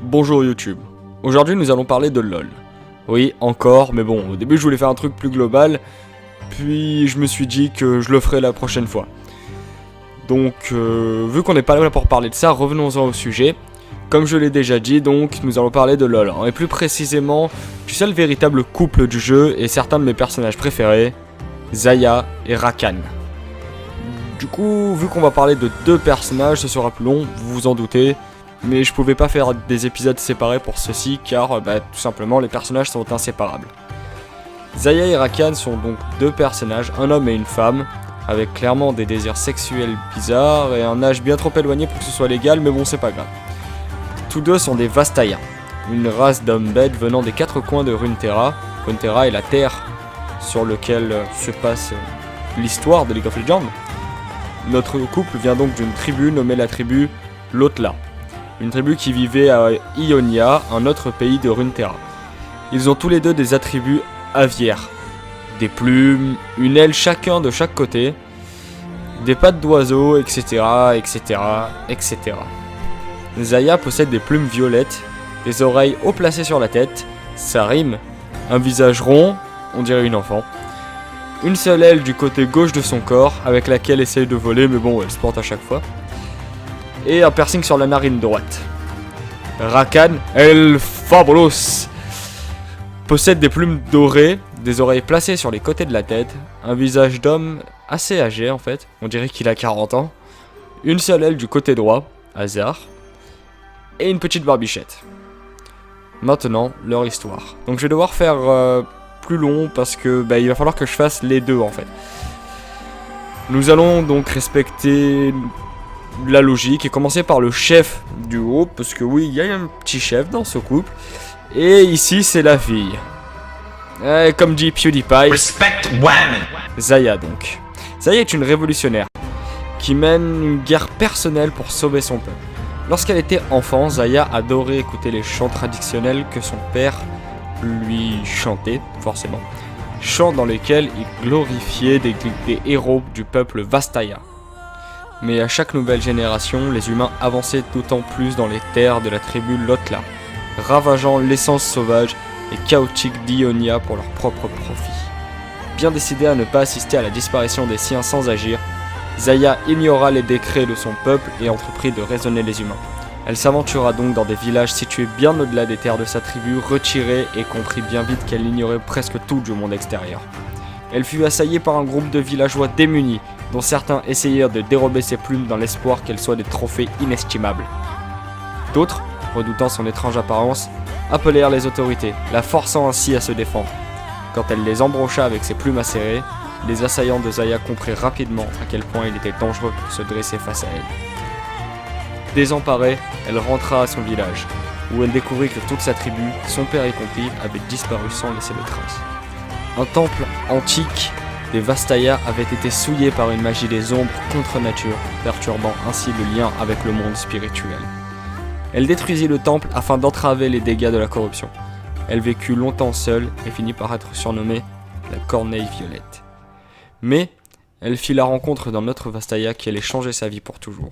Bonjour YouTube. Aujourd'hui nous allons parler de LOL. Oui, encore, mais bon, au début je voulais faire un truc plus global, puis je me suis dit que je le ferai la prochaine fois. Donc, vu qu'on n'est pas là pour parler de ça, revenons-en au sujet. Comme je l'ai déjà dit, donc, nous allons parler de LOL, et plus précisément du seul véritable couple du jeu et certains de mes personnages préférés, Xayah et Rakan. Du coup, vu qu'on va parler de deux personnages, ce sera plus long, vous vous en doutez, mais je pouvais pas faire des épisodes séparés pour ceci car tout simplement les personnages sont inséparables. Xayah et Rakan sont donc deux personnages, un homme et une femme, avec clairement des désirs sexuels bizarres et un âge bien trop éloigné pour que ce soit légal, mais bon c'est pas grave. Tous deux sont des Vastaya, une race d'hommes bêtes venant des quatre coins de Runeterra. Runeterra est la terre sur laquelle se passe l'histoire de League of Legends. Notre couple vient donc d'une tribu nommée la tribu Lotla, une tribu qui vivait à Ionia, un autre pays de Runeterra. Ils ont tous les deux des attributs aviaires, des plumes, une aile chacun de chaque côté, des pattes d'oiseau, etc., etc., etc. Xayah possède des plumes violettes, des oreilles haut placées sur la tête, ça rime, un visage rond, on dirait une enfant, une seule aile du côté gauche de son corps, avec laquelle elle essaye de voler, mais bon, elle se porte à chaque fois, et un piercing sur la narine droite. Rakan, El Fabulos, possède des plumes dorées, des oreilles placées sur les côtés de la tête, un visage d'homme assez âgé en fait, on dirait qu'il a 40 ans, une seule aile du côté droit, hasard, et une petite barbichette. Maintenant, leur histoire. Donc je vais devoir faire plus long parce que il va falloir que je fasse les deux en fait. Nous allons donc respecter la logique et commencer par le chef du groupe, parce que oui, il y a un petit chef dans ce couple, et ici c'est la fille. Comme dit PewDiePie, Respect women. Xayah donc. Xayah est une révolutionnaire qui mène une guerre personnelle pour sauver son peuple. Lorsqu'elle était enfant, Xayah adorait écouter les chants traditionnels que son père lui chantait, forcément. Chants dans lesquels il glorifiait des héros du peuple Vastaya. Mais à chaque nouvelle génération, les humains avançaient d'autant plus dans les terres de la tribu Lotla, ravageant l'essence sauvage et chaotique d'Ionia pour leur propre profit. Bien décidée à ne pas assister à la disparition des siens sans agir, Xayah ignora les décrets de son peuple et entreprit de raisonner les humains. Elle s'aventura donc dans des villages situés bien au-delà des terres de sa tribu, retirée, et comprit bien vite qu'elle ignorait presque tout du monde extérieur. Elle fut assaillie par un groupe de villageois démunis, dont certains essayèrent de dérober ses plumes dans l'espoir qu'elles soient des trophées inestimables. D'autres, redoutant son étrange apparence, appelèrent les autorités, la forçant ainsi à se défendre. Quand elle les embrocha avec ses plumes acérées, les assaillants de Xayah comprirent rapidement à quel point il était dangereux pour se dresser face à elle. Désemparée, elle rentra à son village, où elle découvrit que toute sa tribu, son père y compris, avait disparu sans laisser de traces. Un temple antique des Vastaya avait été souillé par une magie des ombres contre nature, perturbant ainsi le lien avec le monde spirituel. Elle détruisit le temple afin d'entraver les dégâts de la corruption. Elle vécut longtemps seule et finit par être surnommée la Corneille Violette. Mais elle fit la rencontre d'un autre Vastaya qui allait changer sa vie pour toujours.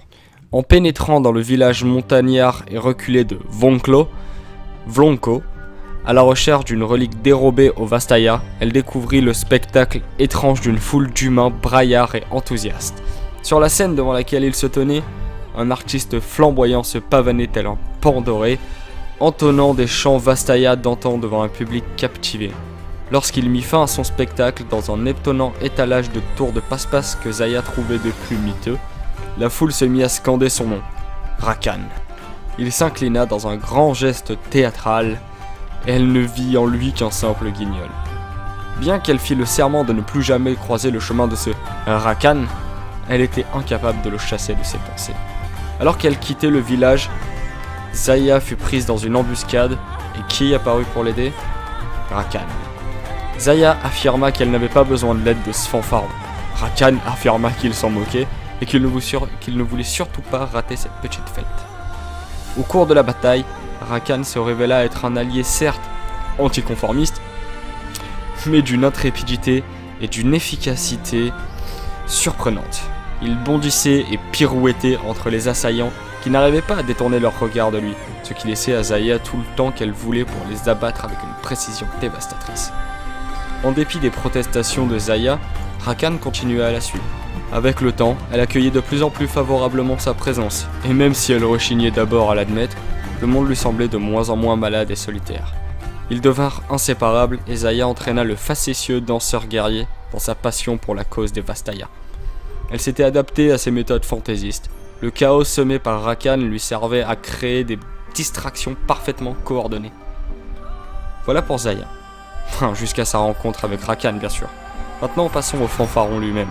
En pénétrant dans le village montagnard et reculé de Vlonko, à la recherche d'une relique dérobée aux Vastaya, elle découvrit le spectacle étrange d'une foule d'humains braillards et enthousiastes. Sur la scène devant laquelle il se tenait, un artiste flamboyant se pavanait tel un pan doré, entonnant des chants Vastaya d'antan devant un public captivé. Lorsqu'il mit fin à son spectacle dans un étonnant étalage de tours de passe-passe que Xayah trouvait des plus miteux, la foule se mit à scander son nom, Rakan. Il s'inclina dans un grand geste théâtral, et elle ne vit en lui qu'un simple guignol. Bien qu'elle fît le serment de ne plus jamais croiser le chemin de ce Rakan, elle était incapable de le chasser de ses pensées. Alors qu'elle quittait le village, Xayah fut prise dans une embuscade, et qui apparut pour l'aider ? Rakan. Xayah affirma qu'elle n'avait pas besoin de l'aide de ce fanfaron. Rakan affirma qu'il s'en moquait, et qu'il ne voulait surtout pas rater cette petite fête. Au cours de la bataille, Rakan se révéla être un allié certes anticonformiste, mais d'une intrépidité et d'une efficacité surprenantes. Il bondissait et pirouettait entre les assaillants qui n'arrivaient pas à détourner leur regard de lui, ce qui laissait à Zaya tout le temps qu'elle voulait pour les abattre avec une précision dévastatrice. En dépit des protestations de Zaya, Rakan continuait à la suivre. Avec le temps, elle accueillait de plus en plus favorablement sa présence, et même si elle rechignait d'abord à l'admettre, le monde lui semblait de moins en moins malade et solitaire. Ils devinrent inséparables et Zaya entraîna le facétieux danseur guerrier dans sa passion pour la cause des Vastaya. Elle s'était adaptée à ses méthodes fantaisistes. Le chaos semé par Rakan lui servait à créer des distractions parfaitement coordonnées. Voilà pour Zaya. Jusqu'à sa rencontre avec Rakan, bien sûr. Maintenant, passons au fanfaron lui-même.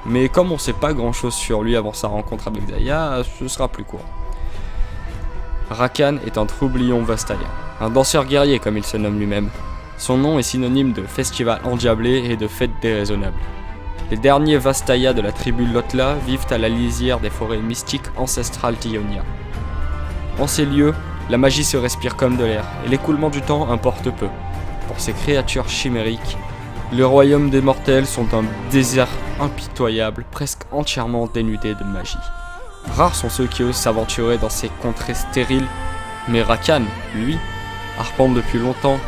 Mais comme on ne sait pas grand-chose sur lui avant sa rencontre avec Zaya, ce sera plus court. Rakan est un troublion Vastaya, un danseur guerrier comme il se nomme lui-même. Son nom est synonyme de festival endiablé et de fête déraisonnable. Les derniers Vastaya de la tribu Lotla vivent à la lisière des forêts mystiques ancestrales d'Ionia. En ces lieux, la magie se respire comme de l'air, et l'écoulement du temps importe peu. Pour ces créatures chimériques, les royaumes des mortels sont un désert impitoyable, presque entièrement dénudé de magie. Rares sont ceux qui osent s'aventurer dans ces contrées stériles, mais Rakan, lui, arpente depuis longtemps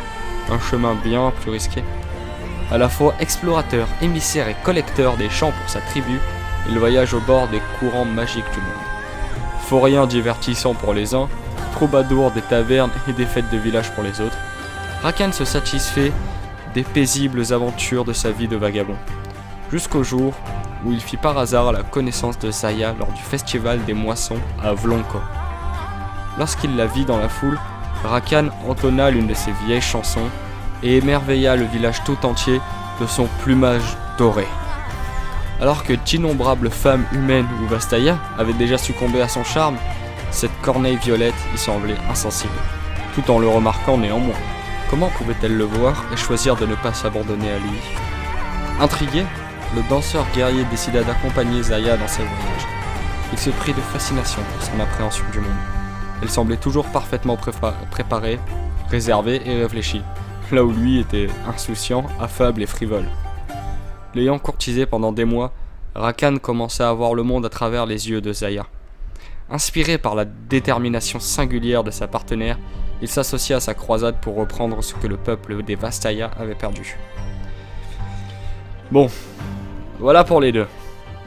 un chemin bien plus risqué. À la fois explorateur, émissaire et collecteur des champs pour sa tribu, il voyage au bord des courants magiques du monde. Forien divertissant pour les uns, troubadour des tavernes et des fêtes de village pour les autres, Rakan se satisfait des paisibles aventures de sa vie de vagabond, jusqu'au jour où il fit par hasard la connaissance de Zaya lors du festival des moissons à Vlonko. Lorsqu'il la vit dans la foule, Rakan entonna l'une de ses vieilles chansons et émerveilla le village tout entier de son plumage doré. Alors que d'innombrables femmes humaines ou Vastaya avaient déjà succombé à son charme, cette corneille violette y semblait insensible, tout en le remarquant néanmoins. Comment pouvait-elle le voir et choisir de ne pas s'abandonner à lui? Intrigué, le danseur guerrier décida d'accompagner Zaya dans ses voyages. Il se prit de fascination pour son appréhension du monde. Elle semblait toujours parfaitement préparée, réservée et réfléchie, là où lui était insouciant, affable et frivole. L'ayant courtisé pendant des mois, Rakan commença à voir le monde à travers les yeux de Zaya. Inspiré par la détermination singulière de sa partenaire, il s'associa à sa croisade pour reprendre ce que le peuple des Vastaya avait perdu. Bon, voilà pour les deux.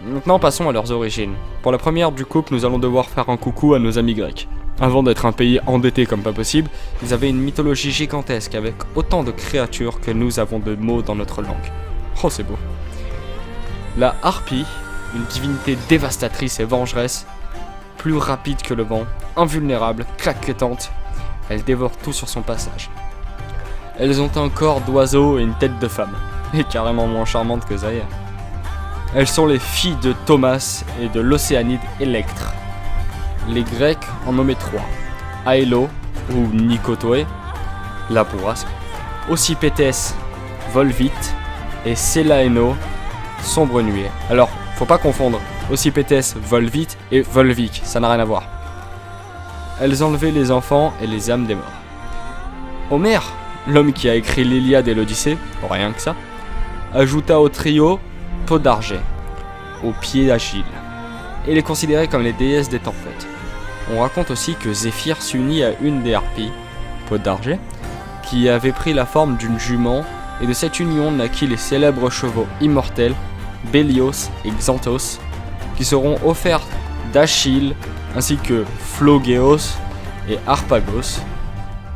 Maintenant passons à leurs origines. Pour la première du couple, nous allons devoir faire un coucou à nos amis grecs. Avant d'être un pays endetté comme pas possible, ils avaient une mythologie gigantesque avec autant de créatures que nous avons de mots dans notre langue. Oh, c'est beau. La harpie, une divinité dévastatrice et vengeresse, plus rapide que le vent, invulnérable, claquetante, elle dévore tout sur son passage. Elles ont un corps d'oiseau et une tête de femme, et carrément moins charmante que Zaya. Elles sont les filles de Thomas et de l'océanide Électre. Les Grecs en nommaient trois: Aélo ou Nikotoé, la bourrasque, Ocypétès, Volvite, et Selaeno, sombre nuée. Alors, faut pas confondre Ocypétès, Volvite et Volvic, ça n'a rien à voir. Elles enlevaient les enfants et les âmes des morts. Homère, l'homme qui a écrit l'Iliade et l'Odyssée, rien que ça, ajouta au trio Podargé, aux pieds Achille, et les considérait comme les déesses des tempêtes. On raconte aussi que Zéphyr s'unit à une des harpies, Podargé, qui avait pris la forme d'une jument, et de cette union naquit les célèbres chevaux immortels, Bélios et Xanthos, qui seront offerts d'Achille, ainsi que Phlogeos et Harpagos,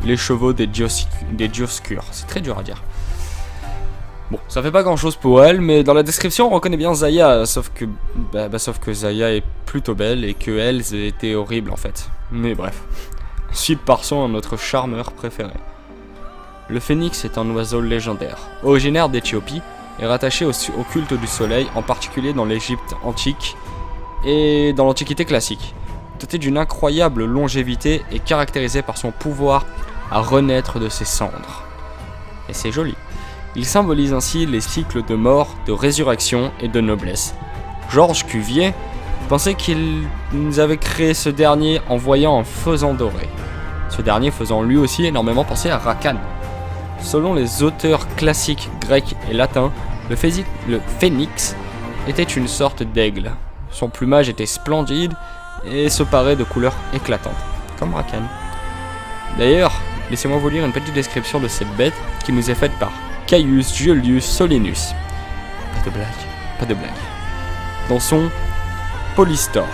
les chevaux des Dioscures. C'est très dur à dire. Bon, ça fait pas grand chose pour elle, mais dans la description on reconnaît bien Zaya, sauf que Zaya est plutôt belle et que elles étaient horribles en fait. Mais bref. Ensuite passons à notre charmeur préféré. Le phénix est un oiseau légendaire, originaire d'Éthiopie et rattaché au culte du soleil, en particulier dans l'Égypte antique et dans l'Antiquité classique. Doté d'une incroyable longévité et caractérisé par son pouvoir à renaître de ses cendres. Et c'est joli. Il symbolise ainsi les cycles de mort, de résurrection et de noblesse. Georges Cuvier pensait qu'il avait créé ce dernier en voyant un faisan doré. Ce dernier faisant lui aussi énormément penser à Rakan. Selon les auteurs classiques grecs et latins, le phénix était une sorte d'aigle. Son plumage était splendide et se paraît de couleurs éclatantes, comme Rakan. D'ailleurs, laissez-moi vous lire une petite description de cette bête qui nous est faite par Caius Julius Solinus. Pas de blague, pas de blague. Dans son Polystor.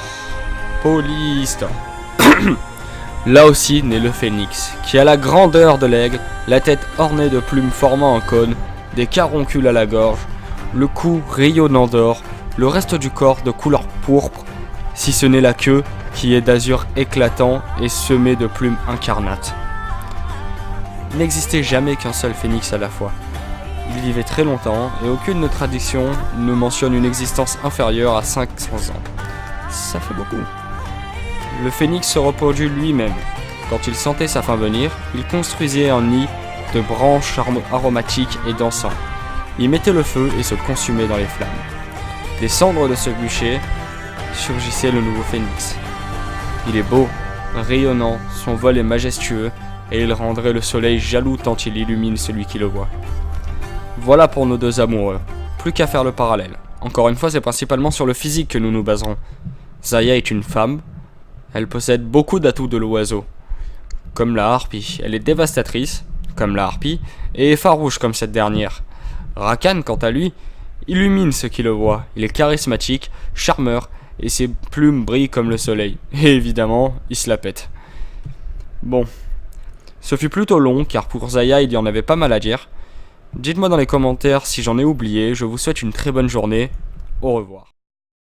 Là aussi naît le phénix, qui a la grandeur de l'aigle, la tête ornée de plumes formant un cône, des caroncules à la gorge, le cou rayonnant d'or, le reste du corps de couleur pourpre, si ce n'est la queue qui est d'azur éclatant et semée de plumes incarnates. Il n'existait jamais qu'un seul phénix à la fois. Il vivait très longtemps et aucune tradition ne mentionne une existence inférieure à 500 ans. Ça fait beaucoup. Le phénix se reproduit lui-même. Quand il sentait sa fin venir, il construisait un nid de branches aromatiques et dansant. Il mettait le feu et se consumait dans les flammes. Des cendres de ce bûcher surgissait le nouveau phénix. Il est beau, rayonnant, son vol est majestueux et il rendrait le soleil jaloux tant il illumine celui qui le voit. Voilà pour nos deux amoureux. Plus qu'à faire le parallèle. Encore une fois, c'est principalement sur le physique que nous nous baserons. Zaya est une femme. Elle possède beaucoup d'atouts de l'oiseau. Comme la harpie, elle est dévastatrice, comme la harpie, et farouche comme cette dernière. Rakan, quant à lui, illumine ceux qui le voient. Il est charismatique, charmeur, et ses plumes brillent comme le soleil. Et évidemment, il se la pète. Bon. Ce fut plutôt long, car pour Zaya, il y en avait pas mal à dire. Dites-moi dans les commentaires si j'en ai oublié. Je vous souhaite une très bonne journée. Au revoir.